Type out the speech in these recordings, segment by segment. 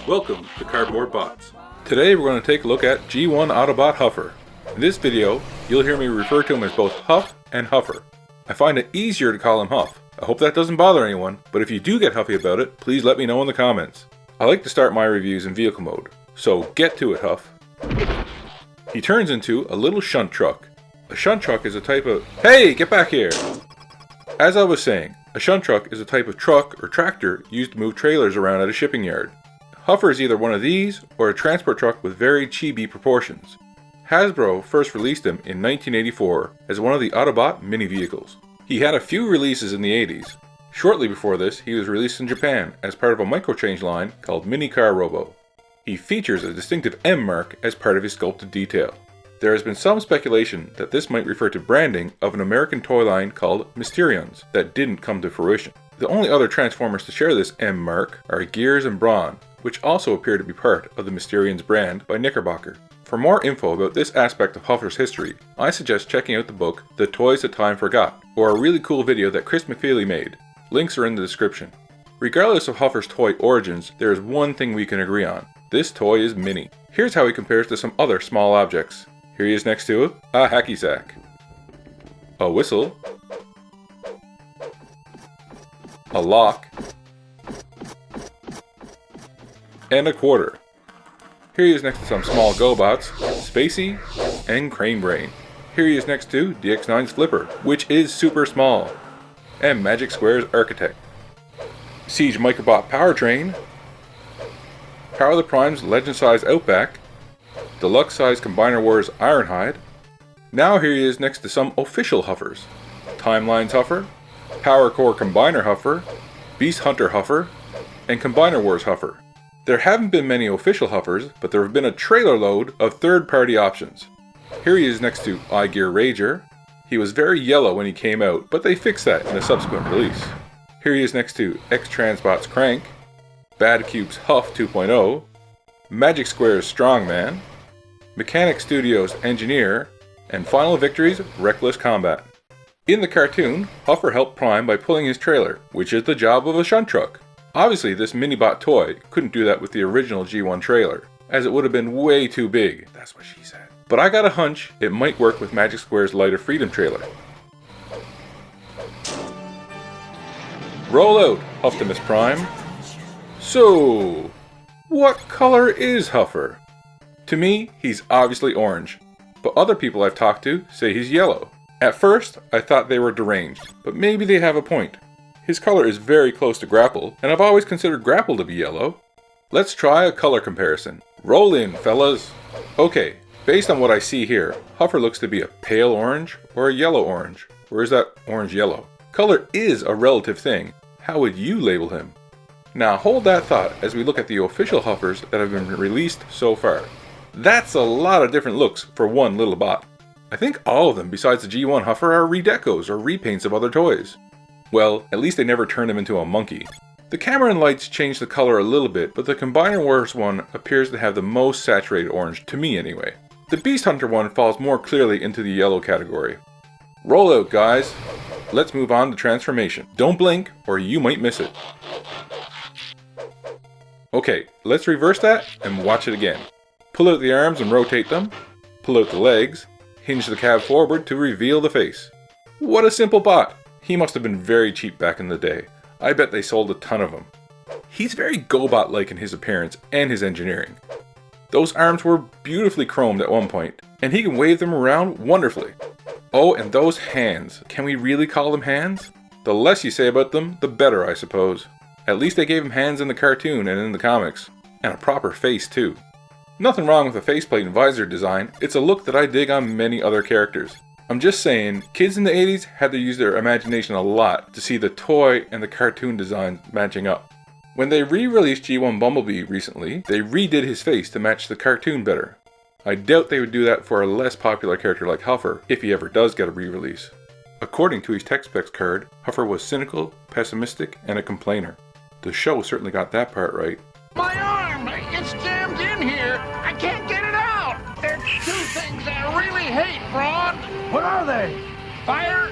Welcome to Cardboard Bots. Today we're going to take a look at G1 Autobot HUFFER. In this video, you'll hear me refer to him as both Huff and Huffer. I find it easier to call him Huff. I hope that doesn't bother anyone, but if you do get huffy about it, please let me know in the comments. I like to start my reviews in vehicle mode, so get to it, Huff. He turns into a little shunt truck. A shunt truck is a type of... Hey, get back here! As I was saying, a shunt truck is a type of truck or tractor used to move trailers around at a shipping yard. Huffer is either one of these or a transport truck with very chibi proportions. Hasbro first released him in 1984 as one of the Autobot mini vehicles. He had a few releases in the 80s. Shortly before this, he was released in Japan as part of a microchange line called Mini Car Robo. He features a distinctive M mark as part of his sculpted detail. There has been some speculation that this might refer to branding of an American toy line called Mysterians that didn't come to fruition. The only other Transformers to share this M mark are Gears and Brawn, which also appear to be part of the Mysterians brand by Knickerbocker. For more info about this aspect of Huffer's history, I suggest checking out the book The Toys That Time Forgot, or a really cool video that Chris McFeely made. Links are in the description. Regardless of Huffer's toy origins, there is one thing we can agree on. This toy is mini. Here's how he compares to some other small objects. Here he is next to a hacky sack, a whistle, a lock, and a quarter. Here he is next to some small GoBots, Spacey, and Crane Brain. Here he is next to DX9's Flipper, which is super small, and Magic Square's Architect, Siege Microbot Powertrain, Power the Prime's Legend-sized Outback, Deluxe-sized Combiner Wars Ironhide. Now here he is next to some official Huffers, Timeline's Huffer, Power Core Combiner Huffer, Beast Hunter Huffer, and Combiner Wars Huffer. There haven't been many official Huffers, but there have been a trailer load of third-party options. Here he is next to iGear Rager. He was very yellow when he came out, but they fixed that in a subsequent release. Here he is next to X-Transbot's Crank, Bad Cube's Huff 2.0, Magic Square's Strongman, Mechanic Studios' Engineer, and Final Victory's Reckless Combat. In the cartoon, Huffer helped Prime by pulling his trailer, which is the job of a shunt truck. Obviously, this Minibot toy couldn't do that with the original G1 trailer, as it would have been way too big. That's what she said. But I got a hunch it might work with Magic Square's Light of Freedom trailer. Roll out, Optimus Prime. So, what color is Huffer? To me, he's obviously orange, but other people I've talked to say he's yellow. At first, I thought they were deranged, but maybe they have a point. His color is very close to Grapple, and I've always considered Grapple to be yellow. Let's try a color comparison. Roll in, fellas. Okay, based on what I see here, Huffer looks to be a pale orange or a yellow orange. Or is that orange yellow? Color is a relative thing. How would you label him? Now hold that thought as we look at the official Huffers that have been released so far. That's a lot of different looks for one little bot. I think all of them besides the G1 HUFFER are redecos or repaints of other toys. Well, at least they never turned him into a monkey. The camera and lights changed the color a little bit, but the Combiner Wars one appears to have the most saturated orange, to me anyway. The Beast Hunter one falls more clearly into the yellow category. Roll out, guys. Let's move on to transformation. Don't blink or you might miss it. Okay, let's reverse that and watch it again. Pull out the arms and rotate them. Pull out the legs. Hinge the cab forward to reveal the face. What a simple bot! He must have been very cheap back in the day. I bet they sold a ton of them. He's very GoBot-like in his appearance and his engineering. Those arms were beautifully chromed at one point, and he can wave them around wonderfully. Oh, and those hands. Can we really call them hands? The less you say about them, the better, I suppose. At least they gave him hands in the cartoon and in the comics. And a proper face, too. Nothing wrong with the faceplate and visor design. It's a look that I dig on many other characters. I'm just saying, kids in the 80s had to use their imagination a lot to see the toy and the cartoon designs matching up. When they re-released G1 Bumblebee recently, they redid his face to match the cartoon better. I doubt they would do that for a less popular character like Huffer, if he ever does get a re-release. According to his tech specs card, Huffer was cynical, pessimistic, and a complainer. The show certainly got that part right. My arm! It's jammed in here! I can't get it out! There's two things I really hate, Braun! What are they? Fire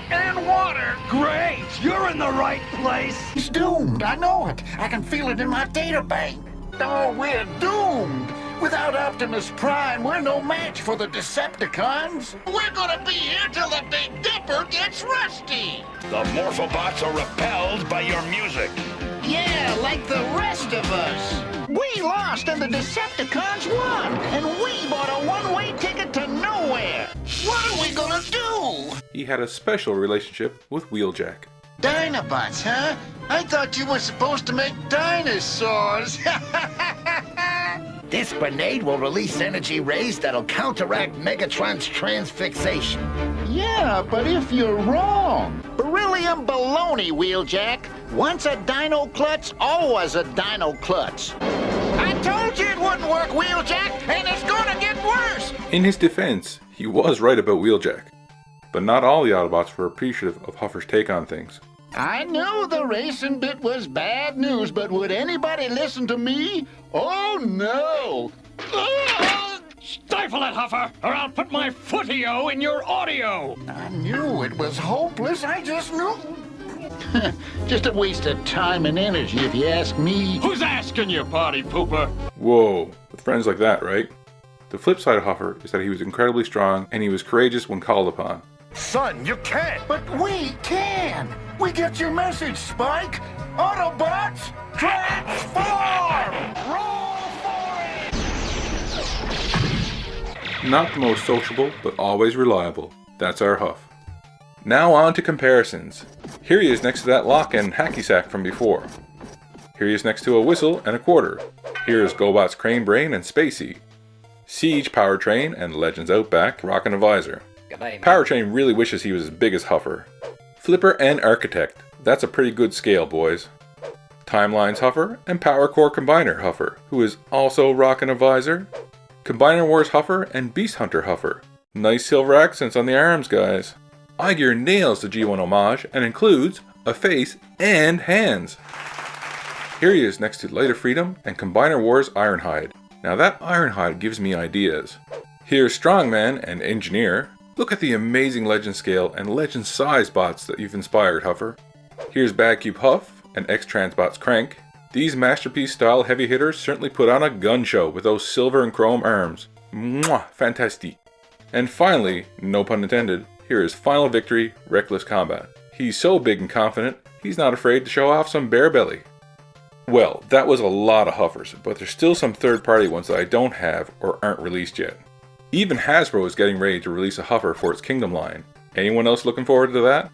and water! Great! You're in the right place! He's doomed, I know it! I can feel it in my data bank! Oh, we're doomed. Without Optimus Prime, we're no match for the Decepticons. We're gonna be here till the Big Dipper gets rusty. The Morphobots are repelled by your music. Yeah, like the rest of us. We lost and the Decepticons won. And we bought a one-way ticket to nowhere. What are we gonna do? He had a special relationship with Wheeljack. Dinobots, huh? I thought you were supposed to make dinosaurs. This grenade will release energy rays that'll counteract Megatron's transfixation. Yeah, but if you're wrong. Beryllium baloney, Wheeljack. Once a dino klutz, always a dino klutz. I told you it wouldn't work, Wheeljack, and it's gonna get worse. In his defense, he was right about Wheeljack. But not all the Autobots were appreciative of Huffer's take on things. I knew the racing bit was bad news, but would anybody listen to me? Oh, no. Stifle it, Huffer, or I'll put my footio in your audio! I knew it was hopeless. I just knew. Just a waste of time and energy, if you ask me. Who's asking you, party pooper? Whoa, with friends like that, right? The flip side of Huffer is that he was incredibly strong and he was courageous when called upon. Son, you can't! But we can. We get your message, Spike. Autobots, transform! Roll for it! Not the most sociable, but always reliable. That's our Huff. Now on to comparisons. Here he is next to that lock and hacky sack from before. Here he is next to a whistle and a quarter. Here is GoBot's Crane Brain and Spacey. Siege Powertrain and Legends Outback rockin' a visor. Powertrain really wishes he was as big as Huffer. Flipper and Architect. That's a pretty good scale, boys. Timelines Huffer and Power Core Combiner Huffer, who is also rockin' a visor. Combiner Wars Huffer and Beast Hunter Huffer. Nice silver accents on the arms, guys. iGear nails the G1 homage and includes a face and hands. Here he is next to Light of Freedom and Combiner Wars Ironhide. Now that Ironhide gives me ideas. Here's Strongman and Engineer. Look at the amazing Legend scale and Legend size bots that you've inspired, Huffer. Here's Badcube Huff and X-Transbots Crank. These masterpiece style heavy hitters certainly put on a gun show with those silver and chrome arms. Mwah, fantastique. And finally, no pun intended, here is Final Victory, Reckless Combat. He's so big and confident, he's not afraid to show off some bare belly. Well, that was a lot of Huffers, but there's still some third-party ones that I don't have or aren't released yet. Even Hasbro is getting ready to release a Huffer for its Kingdom line. Anyone else looking forward to that?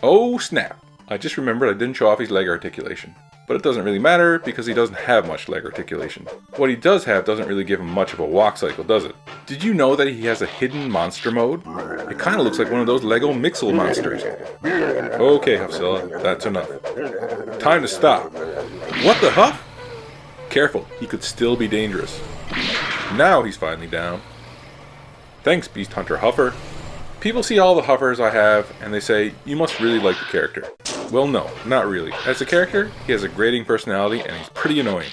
Oh snap! I just remembered I didn't show off his leg articulation. But it doesn't really matter because he doesn't have much leg articulation. What he does have doesn't really give him much of a walk cycle, does it? Did you know that he has a hidden monster mode? It kinda looks like one of those Lego Mixel monsters. Okay, Huffzilla, that's enough. Time to stop. What the Huff? Careful, he could still be dangerous. Now he's finally down. Thanks, Beast Hunter Huffer. People see all the Huffers I have and they say, you must really like the character. Well, no, not really. As a character, he has a grating personality and he's pretty annoying.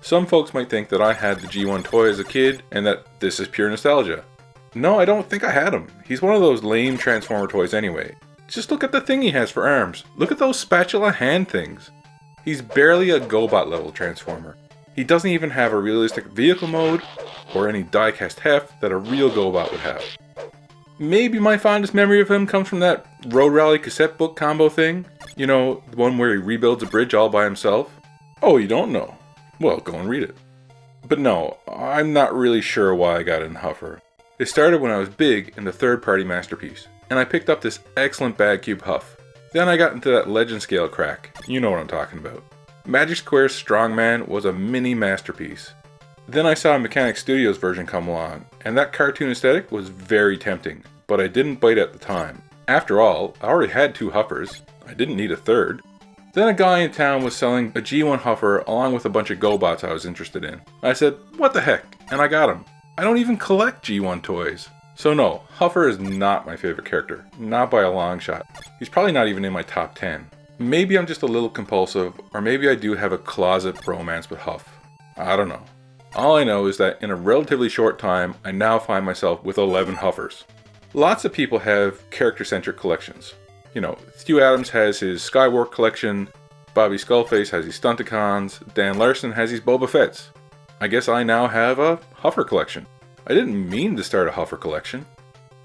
Some folks might think that I had the G1 toy as a kid and that this is pure nostalgia. No, I don't think I had him. He's one of those lame Transformer toys anyway. Just look at the thing he has for arms. Look at those spatula hand things. He's barely a GoBot level Transformer. He doesn't even have a realistic vehicle mode or any die-cast heft that a real GoBot would have. Maybe my fondest memory of him comes from that Road Rally cassette book combo thing. You know, the one where he rebuilds a bridge all by himself. Oh, you don't know? Well, go and read it. But no, I'm not really sure why I got in Huffer. It started when I was big in the third-party masterpiece, and I picked up this excellent Badcube Huff. Then I got into that Legend scale crack. You know what I'm talking about. Magic Square's Strongman was a mini masterpiece. Then I saw a Mechanic Studios version come along, and that cartoon aesthetic was very tempting, but I didn't bite at the time. After all, I already had 2 Huffers. I didn't need a third. Then a guy in town was selling a G1 Huffer along with a bunch of GoBots I was interested in. I said, what the heck? And I got him. I don't even collect G1 toys. So no, Huffer is not my favorite character. Not by a long shot. He's probably not even in my top 10. Maybe I'm just a little compulsive, or maybe I do have a closet bromance with Huff. I don't know. All I know is that in a relatively short time, I now find myself with 11 Huffers. Lots of people have character-centric collections. You know, Stu Adams has his Skywalk collection, Bobby Skullface has his Stunticons, Dan Larson has his Boba Fetts. I guess I now have a Huffer collection. I didn't mean to start a Huffer collection.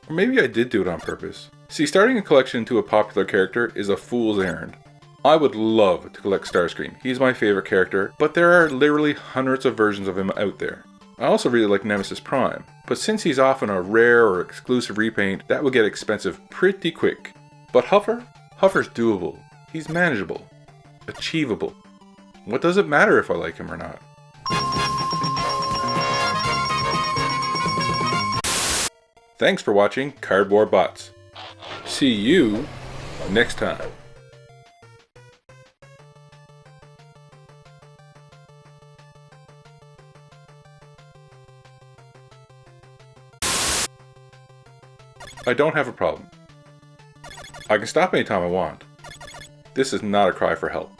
Or maybe I did do it on purpose. See, starting a collection to a popular character is a fool's errand. I would love to collect Starscream. He's my favorite character, but there are literally hundreds of versions of him out there. I also really like Nemesis Prime, but since he's often a rare or exclusive repaint, that would get expensive pretty quick. But Huffer? Huffer's doable. He's manageable. Achievable. What does it matter if I like him or not? Thanks for watching Cardboard Bots. See you next time. I don't have a problem. I can stop anytime I want. This is not a cry for help.